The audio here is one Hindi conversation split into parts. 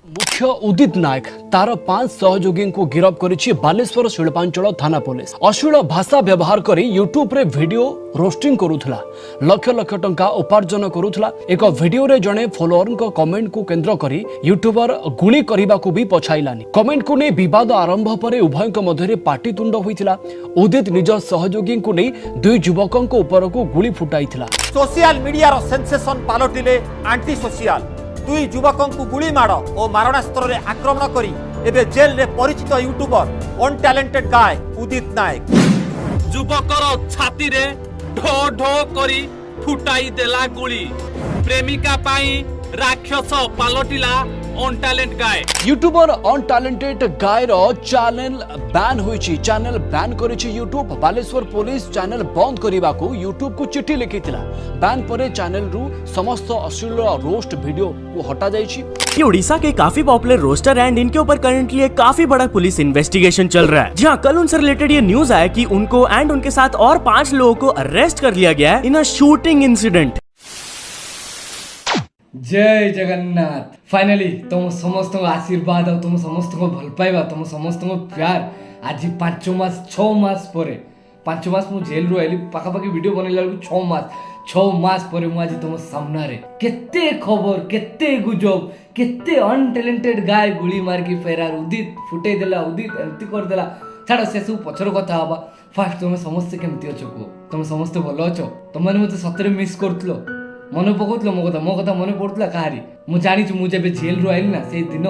मुख्य उदित नायक तार 5 सहयोगी को गिरफ्त करिछि बालेश्वर शिल्पांचल थाना पुलिस। अश्लील भाषा व्यवहार करी यूट्यूब रे वीडियो रोस्टिंग करुथला, लक्ष लक्ष टंका उपार्जन करुथला। एक वीडियो रे जने फॉलोअर को कमेंट को केंद्र करी यूट्यूबर गुली करिबा को भी पछाइलानी। कमेंट को नै विवाद आरंभ परे उभय को मध्य पाटीतुंड होइतिला। उदित निज सहयोगी को नै दुई युवकों को ऊपर को गुली फुटाइतिला। सोशल मीडिया रो सेंसेशन पालटिले एंटी सोशल दुई युवकों को गुली माड़ और मारणास्त्र रे आक्रमण करी एबे जेल रे परिचित यूट्यूबर अनटैलेंटेड गाय उदित नायक युवकर छाती रे ढो ढो करी फुटाई देला गुली। प्रेमिका पाई राक्षस पालटिला untalent guy. YouTuber untalented guy रो चैनल बैन होईची। चैनल बैन करिछि यूट्यूब। बालेश्वर पुलिस चैनल बंद करिबा को यूट्यूब को चिट्ठी लिखिथिला। बैन परे चैनल रु समस्त अश्लील रोस्ट वीडियो को हटा जाईछि। ये उड़ीसा के काफी पॉपुलर रोस्टर एंड इनके ऊपर करंटली एक काफी बड़ा पुलिस इन्वेस्टिगेशन चल रहा है। जहां कल उनसे रिलेटेड ये न्यूज आया कि उनको एंड उनके साथ और 5 लोगों को अरेस्ट कर लिया गया है इन अ शूटिंग इंसिडेंट। जय जगन्नाथ। फाइनली तुम समस्त आशीर्वाद और तुम समस्त भल पाइबा तुम समस्त प्यार आज 5 मास 6 मास पर 5 मास मु जेल रू आइली पाखापाखि वीडियो बनैला 6 मास पर मु आज तुम सामने रे केते खबर केते गुजब केते अनटैलेंटेड गाय गुली मार के फेरार उदित फुटे देला उदित एमती कर देला। छाड़ से सब पछर कथा हबा। फास्ट तुम समस्त केमती अछो को तुम समस्त भलो अछो। तुम माने मते सतरे मिस करतलो मन पकौतलो मो कथा मन पड़ुला कहारी मु जानी मु जब जेल रू आइली ना से दिन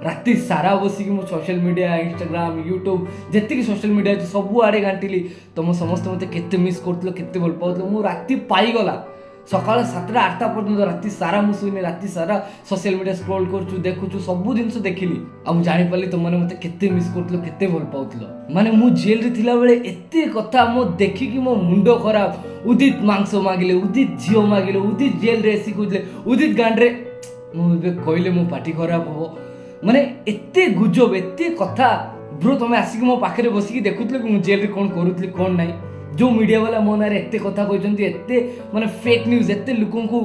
राति सारा बसिक मु सोशल मीडिया इंस्टाग्राम यूट्यूब जेतिक सोशल मीडिया सब आड़े घांटिली। तुम समस्त मते केते मिस करतलो केते भल पाउतलो। मु राति पाई गला सकाळ 7टा 8टा पर्यंत राति सारा मु सुइने राति सारा सोशल मीडिया स्क्रॉल करछु देखुछु सब जिंस देखिली। आ मु जानि पाली तुम माने मते केते मिस करतलो केते भल पाउतलो। माने मु जेल रे थिला बेले एते कथा मु देखि कि मो मुंडो खराब। उदित मांस मागिले उदित झियो मागिले उदित जेल रे एसी कुजले उदित गांडरे मु बे कहले मो पार्टी खराब हो। माने एते गुजब एते कथा ब्रो तुम आसिक मो पाखरे बसिकी देखुतले कि मु जेल रे कोन करूतली कोन नाही। जो मीडिया वाला मो नारे एते कथा कहचंती एते माने फेक न्यूज एते लोकन को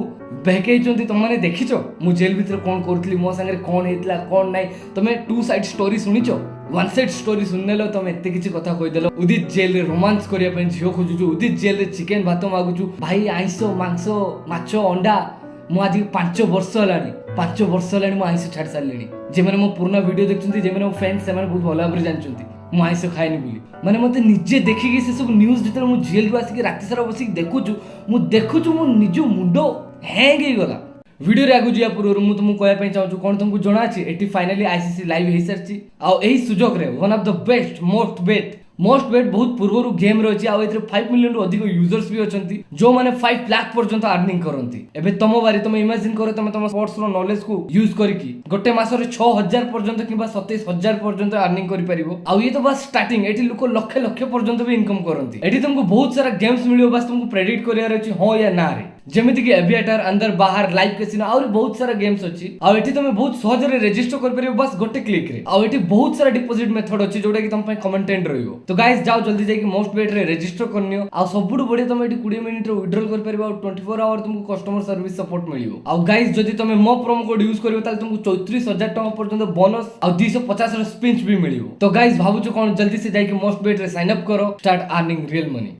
बहकेचंती। तुम माने देखिचो मु जेल भीतर कोन करूतली मो संगे कोन हेतला कोन नाही। तुमे 2 साइड स्टोरी सुनिचो 1 साइड स्टोरी सुननेलो तुम एते किछि कथा कहि देलो। उदित जेल रे रोमांस करिया पे झियो खोजुचु उदित जेल रे चिकन भात मागुचु भाई आइंस मांस माछ अंडा मु आज 5 वर्ष हलानी 5 वर्ष हलानी मु आइंस छाड़ सारलेनी। जे माने मो पुराना वीडियो देखचंती जे माने मो फैंस से माने बहुत भला भाबरे जानचंती मु आइंस खाइनी बोली। माने मते निजे देखिकी से सब न्यूज जतरे मु जेल रू आसी राति सारा बसी देखुचु मु निजो मुंडो हैंग हे गला। वीडियो रे आगु जिया पूर्व मु तुमको कहया पे चाहू कोन तुमको जणा अछि एटी फाइनली आईसीसी लाइव हे सरची आ एही सुजोग रे one of the best most बेट बहुत पूर्व गेम रही आ 5 मिलियन रु अधिक यूजर्स भी अछंती जो माने 5 लाख पर्यंत अर्निंग करंती। एबे तम बारी तुम इमेजिन करो तुम स्पोर्ट्स रो नॉलेज को यूज करकी गोटे मास रे 6000 पर्यंत किबा 27000 पर्यंत अर्निंग करि परिबो। आ ये तो बस स्टार्टिंग एटी लोक लक्ष लक्ष पर्यंत भी इनकम करंती। एटी तुमको बहुत सारा गेम्स मिलियो बस तुमको प्रेडिक्ट करियार अछि हो या ना रे। जेमिति कि एविएटर अंदर बाहर लाइव कैसिनो और बहुत सारा गेम्स अछि। आ एटी तुम बहुत सहज रे रजिस्टर कर परिबो बस गोटे क्लिक रे। आ एटी बहुत सारा डिपॉजिट मेथड अछि जोटा कि तुम पे कमेंटेंट रहिबो। तो गाइस जाओ जल्दी जाई कि मोस्ट बेट रे रजिस्टर करनियो। आ सबुड बढिया तुम एटी 20 मिनिट रे विथड्रॉल कर परिबो और 24 आवर तुमको कस्टमर सर्विस सपोर्ट मिलियो। आ गाइस जदी तुम मो प्रोमो कोड यूज करियो ताल तुमको 34000 टका पर्यंत बोनस और 250 रे स्पिन्स भी मिलियो। तो गाइस भाबुछु कोन जल्दी से जाई कि मोस्ट बेट रे साइन अप करो स्टार्ट अर्निंग रियल मनी।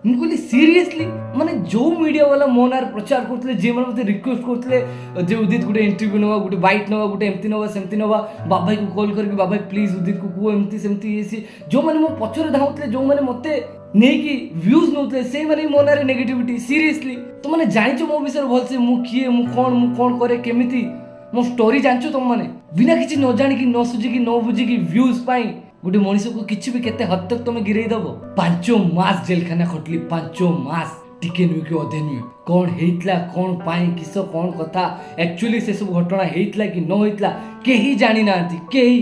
मुझे सीरियसली माने जो मीडिया वाला मोनार प्रचार करतले जे मन मते रिक्वेस्ट करतले जे उदित गुटे इंटरव्यू नवा गुटे बाइट नवा गुटे एमती नवा सेमती नवा बाबाई को कॉल करके बाबाई प्लीज उदित को एमती सेमती एसी जो माने मो पछरे धाउतले जो माने मते नै कि व्यूज नउतले से माने मोनार नेगेटिविटी सीरियसली तो माने जानिचो मो विषय भल से मु किए मु कोन करे केमिति मो स्टोरी जानचो तुम माने बिना किछि न जानि कि न सुझी कि न बुझी कि व्यूज पाई गोटे मनीष को किछि भी केते हद तक तुम गिरई दबो। 5 मास जेल खाना खटली 5 मास टिके नुई के अधे नुई कौन हेतला कौन पाई किस कौन कथा एक्चुअली से सब घटना हेतला कि न हेतला केही जानि नांती केही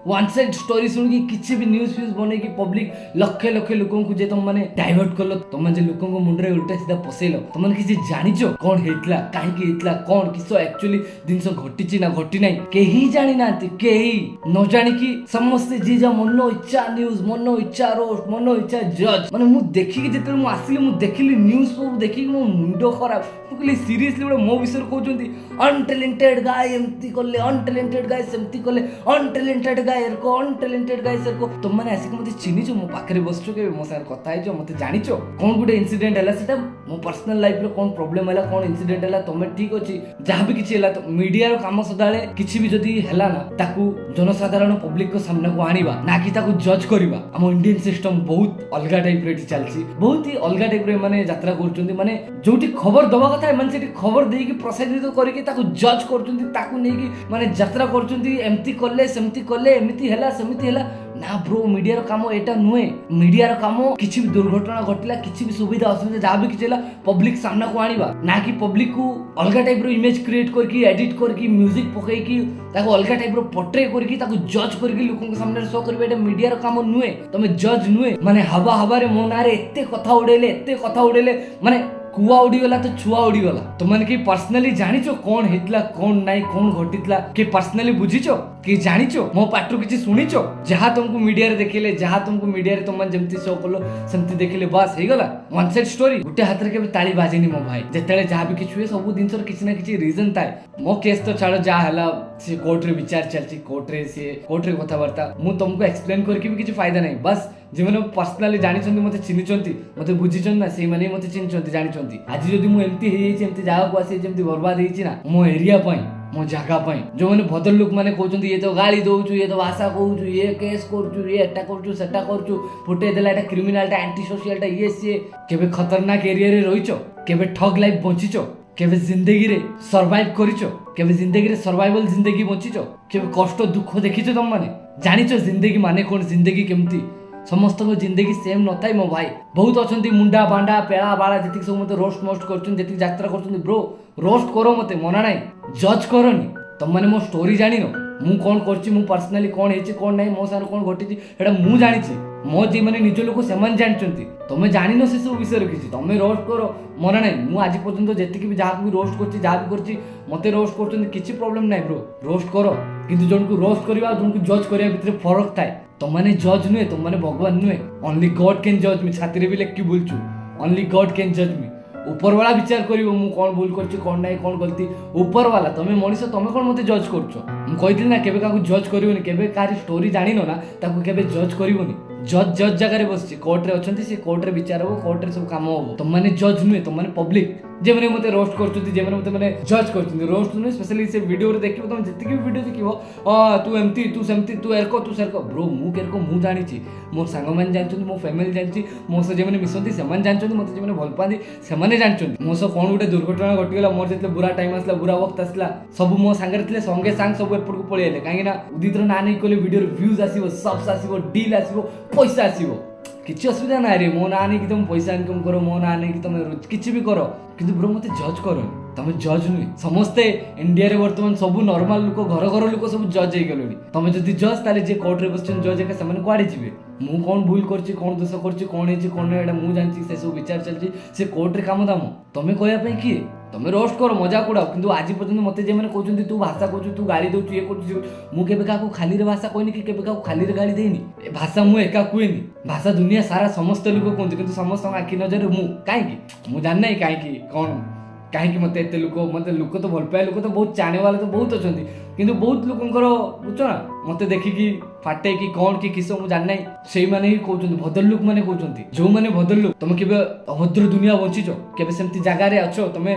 वन साइड स्टोरी सुन की किसी भी न्यूज फ्यूज बने की पब्लिक लक्षे लक्षे लोगों को जे तुम माने डाइवर्ट करलो तुम जे लोगों को मुंडरे उल्टा सीधा पसेलो तुम किसी जानिचो कौन हेतला काहे की हेतला कौन किसो एक्चुअली जिनस घटिची ना घटी नाही केही जानि नांती केही न जानि की समस्त जे जा मनो इच्छा न्यूज मनो इच्छा रोस्ट मनो इच्छा जज माने मु देखि कि जेते मु आसिली मु देखिली न्यूज सब देखि मो मुंडो खराब मु कहली सीरियसली बडा मो विषय कहउचंती अनटैलेंटेड गाय एमती करले अनटैलेंटेड गाय सेमती करले अनटैलेंटेड गाय एरको अनटैलेंटेड गाय सेरको तुम माने आसी मते चिनिचो मो पाखरे बसचो के मो सार कथा हिचो मते जानिचो कोन गुडे इंसिडेंट हला सेटा मो पर्सनल लाइफ रे कोन प्रॉब्लम हला कोन इंसिडेंट हला तमे ठीक अछि जहां भी किछि हला तो मीडिया रो काम सदाळे किछि भी जदी हला ना ताकू जनसाधारण पब्लिक को सामने को आनिबा ना कि ताकू जज करिबा हम इंडियन सिस्टम बहुत अलगा टाइप रे चलछि बहुत ही अलगा टाइप रे माने यात्रा करचुंदी माने जोटी खबर दबा कथा माने सेठी खबर देई कि प्रसारित करिके ताकू जज करचुंदी ताकू नै कि माने यात्रा करचुंदी एमती करले सेमती करले एमिति हला सेमिति हला ना ब्रो मीडिया रो काम एटा नुए मीडिया रो काम किछि भी दुर्घटना घटिला किछि भी सुविधा असुविधा जा भी किछला पब्लिक सामना को आनिबा ना कि पब्लिक को अलगा टाइप रो इमेज क्रिएट करके एडिट करके म्यूजिक पकई कि ताको अलगा टाइप रो पोर्ट्रे करके ताको जज करके लोगन के सामने शो करबे एटा मीडिया रो काम नुए तमे जज नुए माने हवा हवा रे मो नारे एते कथा उड़ेले माने कुआ उड़ी गला तो छुआ उड़ी गला तो मन की पर्सनली जानिचो कौन हेतला कौन नाही कौन घटितला के पर्सनली बुझिचो कि जानिचो मो पाटू किछि सुनिचो जहां तुमको मीडिया रे देखिले जहां तुमको मीडिया रे तुम जेमती शो करलो सेमती देखिले बस हे गला वन साइड स्टोरी गुटे हाथ रे के ताली बाजेनी मो भाई जेतेले जहां भी किछि हुए सब दिन सर किछि ना किछि रीजन थाए मो केस तो छाड़ो जा हला से कोर्ट रे विचार चलछि कोर्ट रे कथा वार्ता मु तुमको एक्सप्लेन करके भी किछि फायदा नहीं बस जेमने पर्सनली जानिचंती मते चिनिचंती मते बुझिचन ना सेई माने मते चिनिचंती जानिचंती आज जदी मु एमती हे एमती जागा को आसी जेमती बर्बाद हेछि ना मो एरिया पई मो जगह पई जो माने भद्र लोक माने कहउचंती ये तो गाली दउचु ये तो भाषा कहउचु ये केस करचु ये एटा करचु सेटा करचु फुटे देला एटा क्रिमिनल टा एंटी सोशल टा ये से केबे खतरनाक एरिया रे रहिचो केबे ठग लाइफ बंचिचो केबे जिंदगी रे सर्वाइव करिचो केबे जिंदगी रे सर्वाइवल जिंदगी बंचिचो केबे कष्ट दुख देखिचो तुम माने जानिचो जिंदगी माने कोन जिंदगी केमती समस्त को जिंदगी सेम न थाई मो भाई बहुत अछंती मुंडा बांडा पेड़ा बाळा जति सब मते रोस्ट मोस्ट करछन जति यात्रा करछन ब्रो रोस्ट करो मते मना नाही जज करनी तुम माने मो स्टोरी जानिनो मु कोन करछि मु पर्सनली कोन हेछि कोन नाही मो सार कोन घटिछि एटा मु जानिछि मो जे माने निज लोक सेमान जानचंती तमे जानिनो से सब विषय रखिछि तमे रोस्ट करो मना नाही मु आज पर्यंत जति कि भी जहा भी रोस्ट करछि जहा भी करछि मते रोस्ट करछन किछि प्रॉब्लम नाही ब्रो रोस्ट करो किंतु जन को रोस्ट करबा जन को जज करबा भीतर फरक थाए तुम माने जज नुए तुम माने भगवान नुए ओनली गॉड कैन जज मी छाती रे भी लेख कि बोलछु ओनली गॉड कैन जज मी ऊपर वाला विचार करिवो मु कोन भूल करछि कोन नाही कोन गलती ऊपर वाला तमे मनिष तमे कोन मते जज करछो मु कहिदिन ना केबे काकू जज करिवोनी केबे कारी स्टोरी जानिनो ना ताकू केबे जज करिवोनी जज जगह रे बसछि कोर्ट रे अछंती से कोर्ट रे विचार हो कोर्ट रे सब काम हो तुम माने जज नुए तुम माने पब्लिक जेमने मते रोस्ट करछुती जेमने मते माने जज करछुती रोस्ट नुए स्पेशली से वीडियो रे देखिबो तुम जति भी वीडियो देखिबो तू एमती तू सेमती तू एरको तू सरको ब्रो मु केरको मु जानिछि मो संग मान जानछुती मो फैमिली जानछि मो से जेमने मिसंती सेमान जानछुती मते जेमने भल पांदी सेमाने जानछुती मो से कोन गुटे दुर्घटना घटि गेला मोर जते बुरा टाइम आसला बुरा वक्त आसला सब मो संगे थिले संगे संग सब एपड़ को पळि आले काहे ना उदितर ना नै कोले वीडियो रे व्यूज आसीबो सब्स आसीबो डील आसीबो पैसा आसीबो किछि असुविधा ना रे मो ना नै कि तुम पैसा इनकम करो मो ना नै कि तुम किछि भी करो किंतु ब्रो मते जज करो तमे जज नुए समस्ते इंडिया रे वर्तमान सब नॉर्मल लोक घर लोक सब जज हे गेलोनी तमे जदी जज ताले जे कोर्ट रे बसचन जज के समान कोआडे जिवे मु कोन भूल करछि कोन दोष करछि कोन हेछि कोन एडा मु जानछि से सब विचार चलछि से कोर्ट रे काम दाम तमे कहया पई की तमे रोस्ट करो मजाक उड़ाओ किंतु आज पर्यंत मते जे माने कहउछन्ती तू भाषा कहछु तू गाली दउछु ये कहछु मु केबे काकू खाली रे भाषा कहनी कि केबे काकू खाली रे गाली देनी ए भाषा मु एका कहनी भाषा दुनिया सारा समस्त लोक कहନ୍ତି किंतु समस्त आखि नजर मु काहे की मु जान नै काहे की कोन काहे की मते एते लोक तो भल पाए लोक तो बहुत चाहने वाले तो बहुत अछन्ती किंतु बहुत लोकंकर बुझ ना मते देखि कि फाटे कि कोन कि किसो मु जान नै सेई माने ही कहउछन्ती भद्र लोक माने कहउछन्ती जो माने भद्र लोक तमे केबे अभद्र दुनिया बंचिचो केबे सेमती जगह रे अछो तमे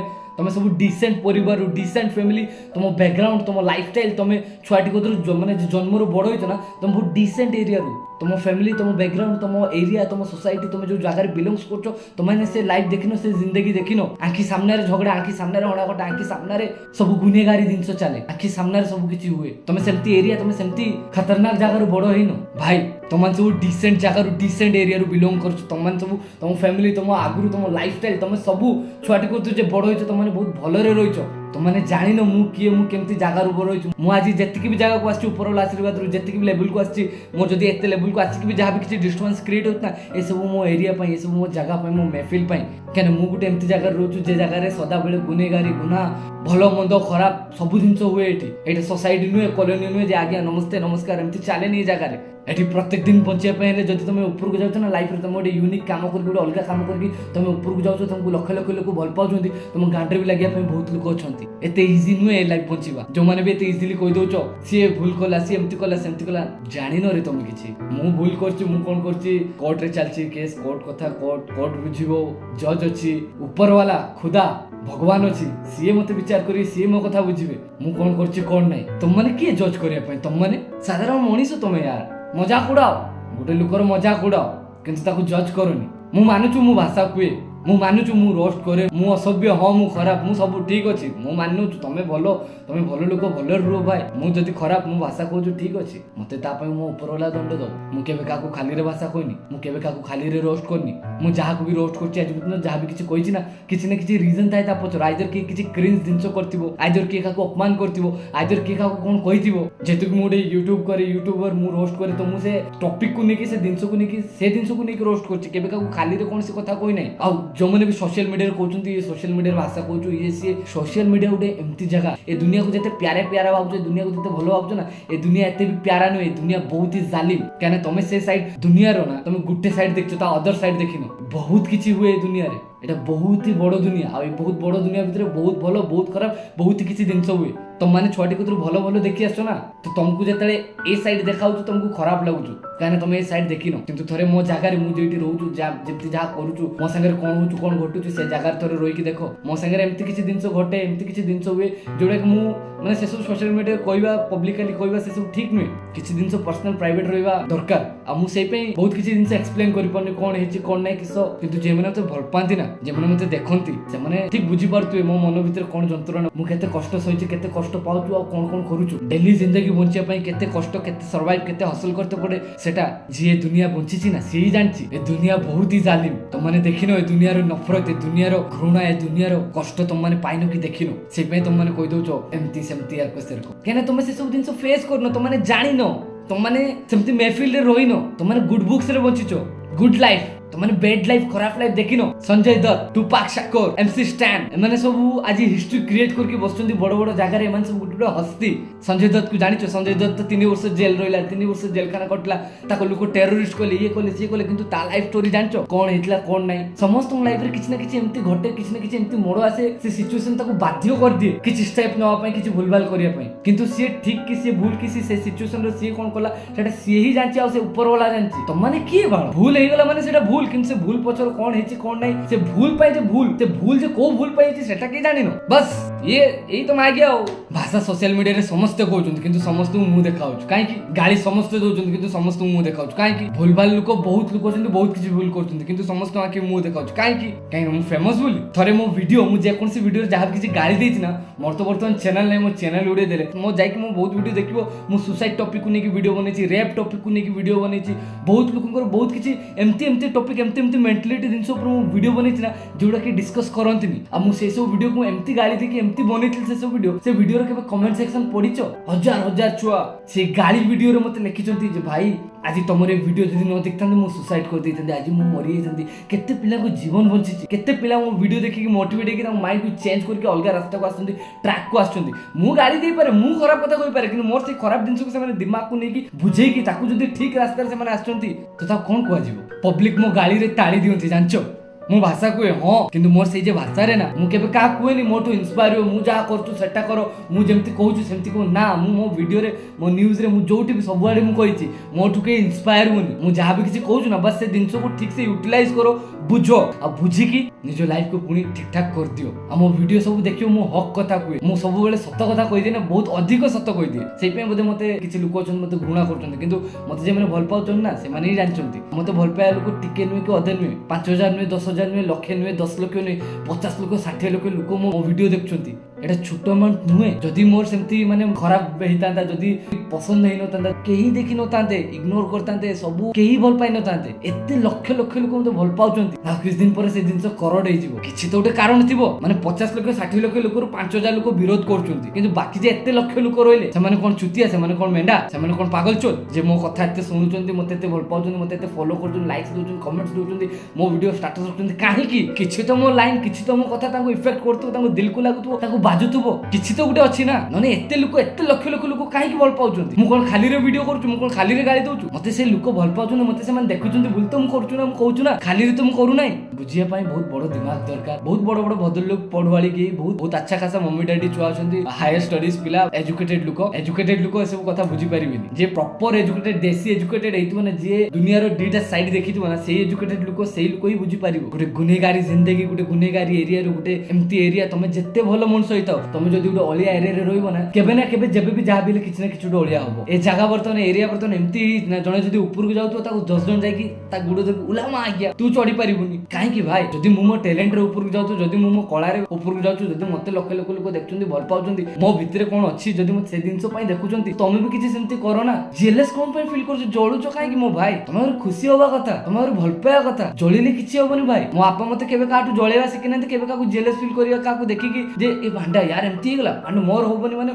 सब डिसेंट परिवार डिसेंट फैमिली तुम बैकग्राउंड तुम लाइफस्टाइल तुम छुआटी को माने जन्म रू बड़ होइतो ना तुम बहुत डिसेंट एरिया रू तुम फैमिली तुम बैकग्राउंड तुम एरिया तुम सोसाइटी तुम जो जगह बिलोंग्स करछो तुमने से लाइफ देखिनो से जिंदगी देखिनो आंखी सामने रे झगड़ा आंखी सामने रे हणाकटा आंखी सामने रे सब गुनेगारी जिंस चले आंखी सामने रे सब किछि हुए तुम सेमती एरिया तुम सेमती खतरनाक जगह रू बड़ होइनो भाई तुम सब डिसेंट जगह रू डिसेंट एरिया रू बिलोंग करछो तुम सब तुम फैमिली तुम आगुरु तुम लाइफस्टाइल तुम सब छुआटी को जे बड़ होइछो तुम बहुत भलरे रहिछो तुमने जानिनो मु किए मु केमती जगह ऊपर रही मु आज जेतिकी भी जगह को आछि ऊपर वाला आशीर्वाद रु जेतिकी भी लेवल को आछि मो जदी एते लेवल को आछि कि भी जहां भी किछि डिस्टर्बेंस क्रिएट होतना ए सब मो एरिया पई ए सब मो जगह पई मो महफिल पई केन मु गुटे एमती जगह रहू जे जगह रे सदा बेले गुनेगारी गुना भलो मंद खराब सब जिंस हुए एठी सोसाइटी नुए कॉलोनी नुए जे आज्ञा नमस्ते नमस्कार एमती चले नहीं जगह रे एठी प्रत्येक दिन बंचिया पे हेले जदी तुम ऊपर को जाउछ ना लाइफ रे तुम गोटे यूनिक काम करके गोटे अलग काम करके तुम ऊपर को जाउछ तुमको लक्ष लक्ष लोक भल पाउछंती तुम गांडरे भी लागिया पे बहुत लोक अछंती एते इजी नुए लाइफ बंचिबा जो माने भी एते इजीली कहि दोछ सी भूल कला सी एमती कला सेमती कला जानि न रे तुम किछि मु भूल करछि मु कोन करछि कोर्ट रे चलछि केस कोर्ट कथा कोर्ट बुझिबो जज अछि ऊपर वाला खुदा भगवान अछि सीए मते विचार करी सीए मो कथा बुझिबे मु कोन करछि कोन नै तुम माने के जज करिया पे तुम माने साधारण मनीष तुम यार मजाक उड़ाओ गोटे लोकर मजाक उड़ाओ किंतु ताकू जज करनी मु मानुचु मु भाषा कुए मु मानुचु मु रोस्ट करे मु असभ्य हाँ मु खराब मु सब ठीक अछि मु मानुचु तमे भलो लोक भलो रो भाई मु जदी खराब मु भाषा कहूछु ठीक अछि मते ता पय मु ऊपर वाला दंड दो मु केबे काकू खाली रे भाषा कहनी मु केबे काकू खाली रे रोस्ट करनी मु जहा को भी रोस्ट करछि आज बितन जहा भी किछि कहिछि ना किछि रीजन थाय ता पछर आइदर के किछि क्रिंज दिनस करतिबो आइदर के काकू अपमान करतिबो आइदर के काकू कोन कहितिबो जेतु मु यूट्यूब करे यूट्यूबर मु रोस्ट करे तो मु से टॉपिक को नेकी से दिनस को नेकी रोस्ट करछि केबे काकू खाली रे कोन से कथा कोइ नै आ जो माने भी सोशल मीडिया कहउछंती ये सोशल मीडिया भाषा कहउछु ये सी सोशल मीडिया उडे एम्ति जगह ए दुनिया को जते प्यारे प्यारा भाबुछ दुनिया को जते भलो भाबुछ ना ए दुनिया एते भी प्यारा नै ए दुनिया बहुत ही जालिम काने तमे से साइड दुनिया रो ना तमे गुटे साइड देखछो ता अदर साइड देखिनो बहुत किछि हुए ए दुनिया रे एटा बहुत ही बड़ दुनिया आ बहुत बड़ दुनिया भितर बहुत भलो बहुत खराब बहुत किछि दिनस हुए तुम माने छोटी कुतर भलो भलो देखि आछो ना तो तुमको जतले ए साइड देखाउछु तुमको खराब लागुछु काने तुम ए साइड देखिनो किंतु थरे मो जागा रे मु जेठी रहउछु जेति जा करूछु मो संगे कोन होछु कोन घटुछु से जागा थरे रोई कि देखो मो संगे एम्ति किछि दिनस घटे एम्ति किछि दिनस हुए जोडे मु माने से सब सोशल मीडिया कहबा पब्लिकली कहबा से सब ठीक नुय किछि दिनस पर्सनल प्राइवेट रहबा दरकार आ मु सेइ पे बहुत किछि दिनस एक्सप्लेन करि पने कोन हेछि कोन नै किसो किंतु जे माने तो भल पांती ना जे माने मते देखंती से माने ठीक बुझी पारतुए मो मन भीतर कोन जंत्रणा मु केते कष्ट सहिछि केते कष्ट पाउछु आ कोन करूछु डेली जिंदगी बंचिया पई केते कष्ट केते सर्वाइव केते हासिल करते पड़े सेटा जे दुनिया बंचिछि ना सेही जानछि ए दुनिया बहुत ही जालिम तो माने देखिनो ए दुनिया रो नफरत ए दुनिया रो घृणा ए दुनिया रो कष्ट तुम माने पाइनो कि देखिनो से पे तुम माने कहि दोछो एम्ति सेम्ति यार कोसेर को केने तुम से सब दिन सो फेस करनो तुम माने जानिनो तुम माने सेम्ति महफिल रे रहिनो तुम माने गुड बुक्स रे बंचिचो गुड लाइफ तुमने बेड लाइफ खराब life देखिनो Sanjay Dutt टुपाक शाकर MC stand एमाने सब आज हिस्ट्री क्रिएट करके बसचंदी बड़ बड़ जगह रे एमाने सब गुड हस्ती संजय दत्त को जानिचो संजय दत्त 3 वर्ष जेल रहिला 3 वर्ष जेल खाना कटला ताको लोक टेररिस्ट कहले ये कहले से कहले किंतु ता लाइफ स्टोरी जानिचो कोन हेतला कोन नै समस्त लाइफ रे किछ ना किछ एम्ति घटे किछ ना किछ एम्ति मोड़ आसे से सिचुएशन ताको बाध्य कर दिए किछ स्टेप नवा पई किछ भूलभाल करिया पई किंतु से ठीक कि से भूल कि से सिचुएशन रे से कोन कला सेटा से ही जानछि आ से ऊपर वाला जानछि त माने की बाळ भूल हे गेला माने सेटा भूल किंतु से भूल पछर कोन हेछि कोन नै से भूल पाइ जे भूल जे को भूल पाइ जे सेटा के जानिनो बस ये एई तो मागिया भाषा सोशल मीडिया रे समस्त कहउछन किंतु समस्त मु देखाउछ काहे कि गाली समस्त दोछन किंतु समस्त मु देखाउछ काहे कि भूलभाल लोक बहुत लोक अछन बहुत किछि भूल करछन किंतु समस्त आके मु देखाउछ काहे मु फेमस बोली थरे मो वीडियो मु जे कोनसी वीडियो रे जहां किछि गाली देछि ना मोर तो वर्तमान चैनल नै मो चैनल उडे देले मो जाई कि मो बहुत वीडियो देखिबो मु सुसाइड टॉपिक को नेकी वीडियो बनेछि रेप टॉपिक को नेकी वीडियो बनेछि बहुत लोकंकर बहुत किछि एम्ति टॉपिक एम्ति मेंटालिटी जिनसो पर मु वीडियो बनेछि ना जोडा कि डिस्कस करंतिनी आ मु से सब वीडियो को एम्ति गाली दे कि एम्ति बनेथिल से सब वीडियो रे केबे कमेंट सेक्शन पढिचो हजार हजार छुआ से गाली वीडियो रे मते लिखिचंती जे भाई आज तुमरे वीडियो जदि न देखथांते मु सुसाइड कर देथांते आज मु मरि जेथांती केते पिला को जीवन बंचिछि केते पिला मो वीडियो देखि कि मोटिवेट कि माइंड को चेंज करके अलग रास्ता को आछंती ट्रैक को आछंती मु गाली दे पारे मु खराब कथा कहि पारे कि मोर से खराब दिन को से माने दिमाग को नेकी बुझे कि ताकू जदि ठीक रास्ता रे से माने आछंती तो ता कोन को आजिवो पब्लिक मो गाली रे ताली दियंती जानचो मु भाषा कुए हां किंतु मोर से जे भाषा रे ना मु केबे का कुएनी मोटो इंस्पायर हो मु जा करतु सेटा करो मु जेमति कहूछु सेमति को ना मु मो वीडियो रे मो न्यूज़ रे मु जोटी भी सब आडे मु कहिछि मोटु के इंस्पायर होनी मु जहा भी किछि कहूछु ना बस से दिनसो को ठीक से यूटिलाइज करो बुझो आ बुझी की निजो लाइफ को पुनी ठीक ठाक कर दियो आ मो वीडियो सब देखियो मु हक कथा कुए मु सब बेले सत्य कथा कहि दे ना बहुत अधिक सत्य कहि दिए सेइ पे बोधे मते किछि लोक अछन मते घृणा करछन किंतु मते जे माने भल पाउछन ना से माने ही जानछंती मते भल पाया लोक टिके नुय के अधे नुय 5000 नुय 10000 नुय लाख नुय 10 लाख नुय 50 लाख 60 लाख लोक मो वीडियो देखछंती এটা ছোট अमाउंट नुहे जदि मोर सेमती माने खराब हेतांता जदि पसंद नहीं नतांता केही देखि नतांते इग्नोर करतांते सब केही भल पाइ नतांते एते लक्ष लक्ष लोक मते भल पाउचंती आ किछ दिन पर से जिंस करोड़ हे जिवो किछि तो गोटे कारण थिबो माने 50 लाख 60 लाख लोक 5000 लोक विरोध करचंती किंतु बाकी जे एते लक्ष लोक रोइले से माने कोन चुतिया से माने कोन मेंढा से माने कोन पागल चोल जे मो कथा एते सुनुचंती मते एते भल पाउचंती मते एते फॉलो करचंती लाइक्स दोचंती कमेंट्स दोचंती मो वीडियो स्टेटस रखचंती काहे की किछि तो मो लाइन किछि तो मो कथा तांको इफेक्ट करतो तांको दिल को लागुतो तांको बाजुतो किछि तो गुटे अछि ना नने एते लोक एते लक्ष लक्ष लोक काहे की भल पाउचंती मु कोन खाली रे वीडियो करछु मु कोन खाली रे गाली दोछु मते से लोक भल पाउचंती मते से मान देखुचंती बुलतो मु करछु ना मु कहछु ना खाली रे तो मु करू नाही बुझिया पाई बहुत बड़ दिमाग दरकार बहुत बड़ बड़ भद्र लोक पढवाली के बहुत अच्छा खासा मम्मी डैडी छुआ अछंती हायर स्टडीज पिला एजुकेटेड लोक सब कथा बुझी परिबिनी जे प्रॉपर एजुकेटेड देसी एजुकेटेड हेतु ना जे दुनिया रो डीटा साइड देखितु ना सेही एजुकेटेड लोक सेही लोक ही बुझी परिबो गुटे गुनेगारी जिंदगी गुटे गुनेगारी एरिया रो गुटे एम्ति एरिया तमे जत्ते भलो मनस होइतो तमे जदी गुटे ओलिया एरिया रे रोइबो ना केबे जेबे भी जहा बिले किछ ना किछ ओलिया होबो ए जगह बर्तन एरिया बर्तन एम्ति ना जणे जदी ऊपर को जाउतो ताको 10 जन जाई कि ता गुडो दे उलामा आ गया तू चढ़ी परिबुनी काहे कि भाई जदी मु मो टैलेंट रे ऊपर को जाउतो जदी मु मो कला रे ऊपर को जाउतो जदी मते लक्ष लक्ष लोक देखचुंदी भल पाउचुंदी मो भितरे कोन अछि जदी मते से दिनसो पई देखुचुंती तमे भी किछ सेमति करो ना जेलस कोन पई फील करछु जळुचो काहे कि मो भाई तमर खुशी होबा कथा तमर भल पाया कथा जळिले किछ होबनी भाई मो आपा मते केबे काटू जळेवा सिकिनंते केबे काकू जेलस फील करिया काकू देखि कि जे ए भांडा यार एमति गेला माने मोर होबनी माने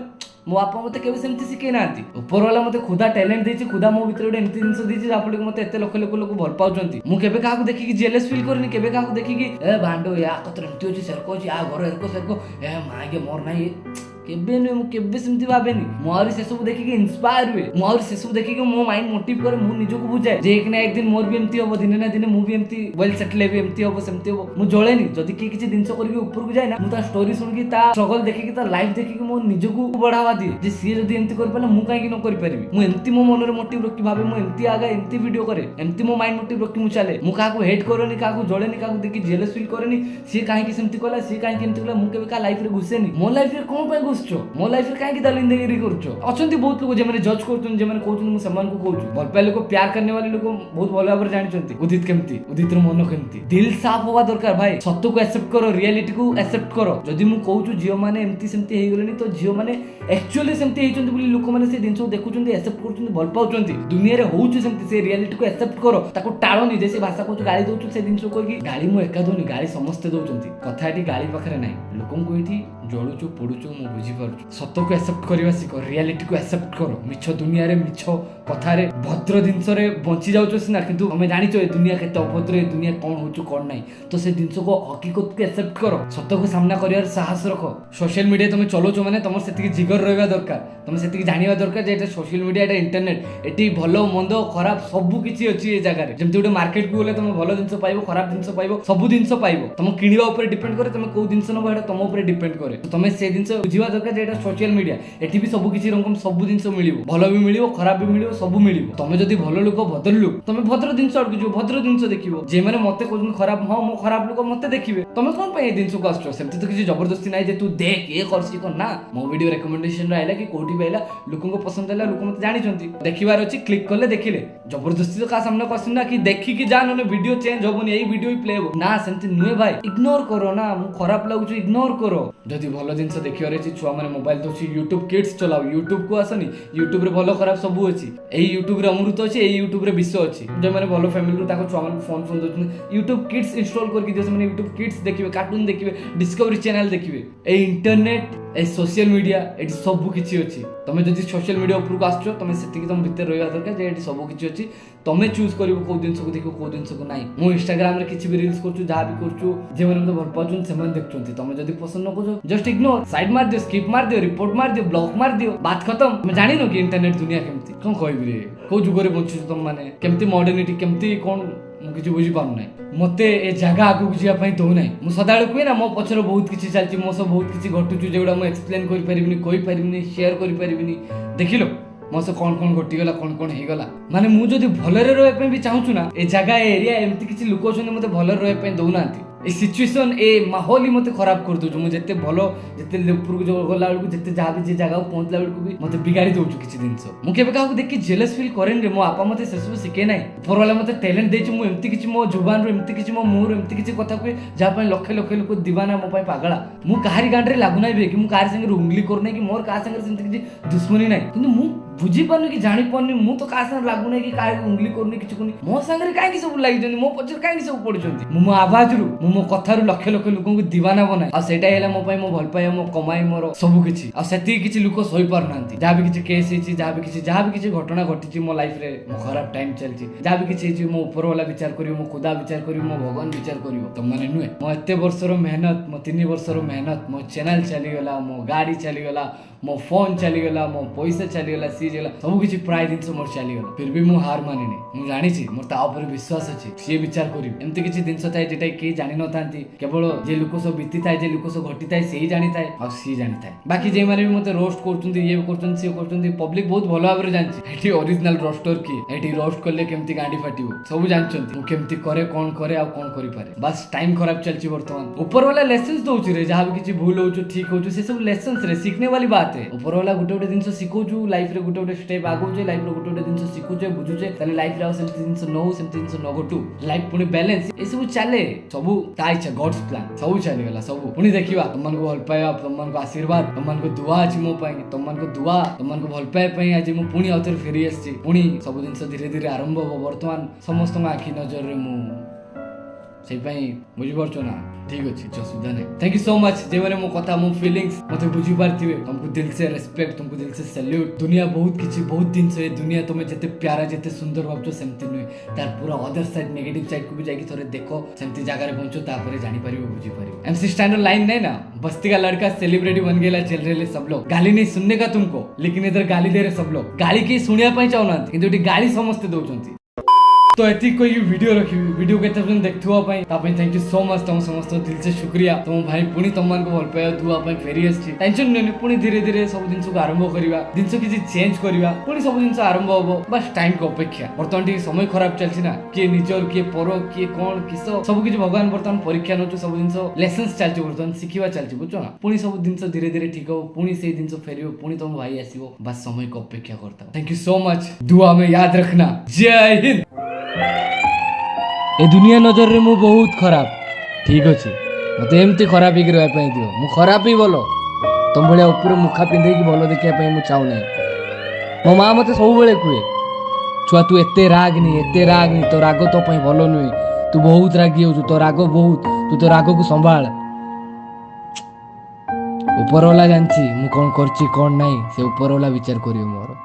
मो आपा मते केबे सेमति सिकै नांती ऊपर वाला मते खुदा टैलेंट देछि खुदा मो भितर ओडे एमति दिनस देछि जापले मते एते लक्ष लक्ष लोक भल पाउचंती मु केबे काकू देखि कि जेलस फील करनी केबे काकू देखि कि ए भांडो या कतर एमति होछि सरको छि आ घर सरको ए मागे मोर नाही केबे न मु केबे सेमति भाबेनी मोर से सब देखि कि इंस्पायर हुए मोर से सब देखि कि मो माइंड मोटिव करे मु निजो को बुझाए जे एक ना एक दिन मोर भी एमति होबो दिन ना दिन मु भी एमति वेल सेटल हे एमति होबो सेमति होबो मु जळेनी जदी कि किछि दिनस करके ऊपर को जाय ना मु ता स्टोरी सुन कि ता स्ट्रगल देखि कि ता लाइफ देखि कि मो निजो को बढ़ावा दिए जे सी जदी एमति कर पाले मु काहे कि न कर परिबी मु एमति मो मन रे मोटिव रखि भाबे मु एमति आगा एमति वीडियो करे एमति मो माइंड मोटिव रखि मु चले मु काको हेट करनी काको जळेनी काको देखि जेलस फील करनी सी काहे कि सेमति कला सी काहे कि एमति कला मु केबे का लाइफ रे घुसेनी मो लाइफ रे कोन पय घुसचो मो लाइफ काहे कि दलिंदगिरी करछो अछंती बहुत लोग जे माने जज करछन जे माने कहछन मु समान को कहछु भल पाए लोग प्यार करने वाले लोग बहुत भलो भाबरे जानिचंती उदित केमती उदित रो मन केमती दिल साफ होवा दरकार भाई सत्य को एक्सेप्ट करो रियलिटी को एक्सेप्ट करो जदी मु कहछु जियो माने एमती सेमती हे गेलनी तो जियो माने एक्चुअली सेमती हेचंती बोली लोक माने से दिनसो देखुचंती एक्सेप्ट करछंती भल पाउचंती दुनिया रे होउछु सेमती से रियलिटी को एक्सेप्ट करो ताको टाळोनी जे से भाषा कहछु गाली दोछु से दिनसो कोइ कि गाली मु एका दोनी गाली समस्त दोचंती कथा एटी गाली पाखरे नाही लोकन को एटी जळुचो पडुचो मु बुझी पारछु सत्य को एक्सेप्ट करबा सिको रियलिटी को एक्सेप्ट करो मिछ दुनिया रे मिछ कथा रे भद्र दिनस रे बंची जाउचो सिना किंतु हमें जानिचो ए दुनिया केते अभद्र ए दुनिया कोन होचो कोन नाही तो से दिनस को हकीकत को एक्सेप्ट करो सत्य को सामना करियार साहस रखो सोशल मीडिया तुम चलोचो माने तुम सेति जिगर रहबा दरकार तुम सेति जानिबा दरकार जे एटा सोशल मीडिया एटा इंटरनेट एटी भलो मंद खराब सब किछि अछि ए जगह रे जेमति उडे मार्केट को गले तुम भलो दिनस पाइबो खराब दिनस पाइबो सब दिनस पाइबो तुम किनिबा ऊपर डिपेंड करे तुम को दिनस नबो एटा तुम ऊपर डिपेंड करे तो तुम से दिनस बुझिबा दरकार जे एटा सोशल मीडिया एटी भी सब किछि रकम सब दिनस मिलिबो भलो भी मिलिबो खराब भी मिलिबो सब मिलिबो तुम जदी भलो लोक भद्र लोक तुम भद्र दिनस अडकु जो भद्र दिनस देखिबो जे माने मते कोन खराब हां मो खराब लोक मते देखिबे तुम कोन पय दिनस को आछो सेमति तो किछि जबरदस्ती नाही जे तू देख ए करसी कोन ना मो वीडियो रिकमेंडेशन आइला कि कोठी बैला लोकन को पसंद आइला लोक मते जानि चंती देखिबार अछि क्लिक करले देखिले जबरदस्ती तो का सामने कसिन ना कि देखि कि जान ने वीडियो चेंज होबनी एई वीडियो ही प्ले हो ना सेमति नुए भाई इग्नोर करो ना मु खराब लागु छु इग्नोर करो जदी भलो दिनस देखिबार अछि छुआ माने मोबाइल दोछि YouTube किड्स चलाओ YouTube को आसनी YouTube रे भलो खराब सब अछि एई YouTube रे अमृत अछि एई YouTube रे विष अछि जे माने भलो फैमिली रो ताको छुआ माने फोन दोछि YouTube किड्स इंस्टॉल करके दियो माने YouTube किड्स देखिबे कार्टून देखिबे डिस्कवरी चैनल देखिबे ए इंटरनेट ए सोशल मीडिया एटी सब किछि अछि तमे जदी सोशल मीडिया ऊपर को आछो तमे सेति कि तम भीतर रहबा दरकार जे एटी सब किछि अछि तमे चूज करिवो को दिन को देखो को दिन को नाही मो इंस्टाग्राम रे किछि भी रील्स करछु जहा भी करछु जे माने तो भल पाछुन से माने देखचुंती तमे जदी पसंद न करछो जस्ट इग्नोर साइड मार दियो स्किप मार दियो रिपोर्ट मार दियो ब्लॉक मार दियो बात खत्म मैं जानि न कि इंटरनेट दुनिया केमती कोन कहबी रे को जुगरे बंचु तुम माने केमती मॉडर्निटी केमती कोन मु किछि बुझी पाउ नै मते ए जगह आगु बुझिया पई दो नै मु सदाळे कुए ना मो पछर बहुत किछि चलछि मो सब बहुत किछि घटुछु जेगुडा मु एक्सप्लेन करि परिबिनी कोइ परिबिनी शेयर करि परिबिनी देखिलो मो से कोन कोन घटी गला कोन हे गला माने मु जदी भलरे रहै पई भी चाहूछु ना ए जगह एरिया एमती किछि लुको छन मते भलरे रहै पई दो नांती ए सिचुएशन ए माहौल ही मते खराब कर दउछु मु जते भलो जते ऊपर को जो गला बेलू जते जा भी जे जगह पहुंचला बेलू भी मते बिगाड़ी दउछु किछि दिन सो मु केबे काहू देखि जेलस फील करेन रे मो आपा मते से सब सिखे नै ऊपर वाला मते टैलेंट देछु मु एम्ति किछि मो जुबान रो एम्ति किछि मो मुंह रो एम्ति किछि कथा को जा पय लख लख लोक दीवाना मो पय पागला मु कहारी गांडरे लागु नै बे कि मु कार संगे उंगली कर नै कि मोर का संगे सेंति किछि दुश्मनी नै किंतु मु बुझी पानी कि जानी पानी मु तो का संग लागु नै कि काय उंगली करनी किछि कोनी मो संगे काहे कि सब लागि जंदी मो पछर काहे कि सब पड़ जंदी मु आवाज रू मु कथा रू लख लख लोक को दीवाना बनाए आ सेटा हेला मो पय मो भल पाए मो कमाई मोर सब किछि आ सेति किछि लोक सोई पार नांती जा भी किछि केस हिछि जा भी किछि घटना घटिछि मो लाइफ रे मो खराब टाइम चलछि जा भी किछि हिछि मो ऊपर वाला विचार करियो मो खुदा विचार करियो मो भगवान विचार करियो त माने नुए मो एते वर्षर मेहनत मो 3 वर्षर मेहनत मो चैनल चली गला मो गाड़ी चली गला मो फोन चली गला मो पैसा चली गला सी गला सब किछि प्राय दिन से मोर चली गला फिर भी मु हार मानिनी मु जानि छी मोर ता ऊपर विश्वास अछि से विचार करियो एम्ति किछि दिन से थाए जेटा के जानि न थांती केवल जे लोक सब बीती थाए जे लोक सब घटी थाए सेही जानि थाए आ सी जानि थाए बाकी जे माने भी मते रोस्ट करचुंदी ये करचुंदी से करचुंदी पब्लिक बहुत भलो भाबरे जानछि एठी ओरिजिनल रोस्टर की एठी रोस्ट करले केमति गांडी फाटिबो सब जानछंती मु केमति करे कोन करे आ कोन करि पारे बस टाइम खराब चलछि वर्तमान ऊपर वाला लेसन्स दउछि रे जहां भी किछि भूल होउछु ठीक होउछु से सब लेसन्स रे सीखने वाली बात है ऊपर वाला गुटे गुटे जिंस सिखोछु लाइफ रे गुटे गुटे स्टेप आगोछु लाइफ रे गुटे गुटे जिंस सिखोछु बुझुछु तले लाइफ रे सेम जिंस नो सेम जिंस नो गटु लाइफ पुनी बैलेंस ए सब चले सब ता इच्छा गॉड्स प्लान सब चली गला सब पुनी देखिबा तमन को भल पाया तमन को आशीर्वाद तमन को दुआ अछि मो पई तमन को दुआ तमन को भल पाए पई आज मु पुनी आउतर फेरी आछि पुनी सब जिंस धीरे धीरे आरंभ हो वर्तमान समस्त आखि नजर रे मु से बुझी पार्छ ना ठीक अच्छे जो सुविधा नहीं थैंक यू सो मच जे मैंने मो कथा मो फीलिंग्स मते बुझी पारथिबे तुमको दिल से रेस्पेक्ट तुमको दिल से सैल्यूट दुनिया बहुत किछि बहुत दिन से दुनिया तुम्हें जते प्यारा जते सुंदर भाबछो सेमति नुए तार पूरा अदर साइड नेगेटिव साइड को भी जाके थोड़े देखो सेमति जगह रे पहुंचो तापरे जानि परिबो बुझी परिबो एमसी स्टैंडर्ड लाइन नहीं ना बस्ती का लड़का सेलिब्रिटी बन गेला चल रहे सब लोग गाली नहीं सुनने का तुमको लेकिन इधर गाली दे रहे सब लोग गाली की सुनिया पई चाहना किंतु गाली समस्त दउचंती तो एति कोई वीडियो रखी वीडियो के तब देखथुआ पई तापई थैंक यू सो मच तुम समस्त दिल से शुक्रिया तुम भाई पुणी तुम मान को भल पाए दुआ पई फेरी आछि टेंशन नै पुणी धीरे धीरे सब दिन को आरंभ करिवा दिन से किछि चेंज करिवा पुणी सब दिन आरंभ होबो बस टाइम को अपेक्षा वर्तमान टी समय खराब चलछि ना के निजर के परो के कोन किसो सब किछि भगवान वर्तमान परीक्षा नछु सब दिन लेसन्स चलछि वर्तमान सिखिवा चलछि बुझो ना पुणी सब दिन धीरे धीरे ठीक हो पुणी से दिन फेरियो पुणी तुम भाई आसीबो बस समय को अपेक्षा करता थैंक यू सो मच दुआ में याद रखना जय हिंद ए दुनिया नजर रे मु बहुत खराब ठीक अच्छे मत एमती खराब ही रहा दियो मु खराब ही बोलो तुम भाया ऊपर मुखा पिंधे कि भल देखा मु चाहू ना मो माँ मत सब बेले कहे छुआ तू एते रागनी तो राग तो भल नुहे तू बहुत रागी हो तो राग बहुत तू तो राग को संभाल ऊपर वाला जानची मु कौन करची कौन नहीं से ऊपर वाला विचार करियो मोर।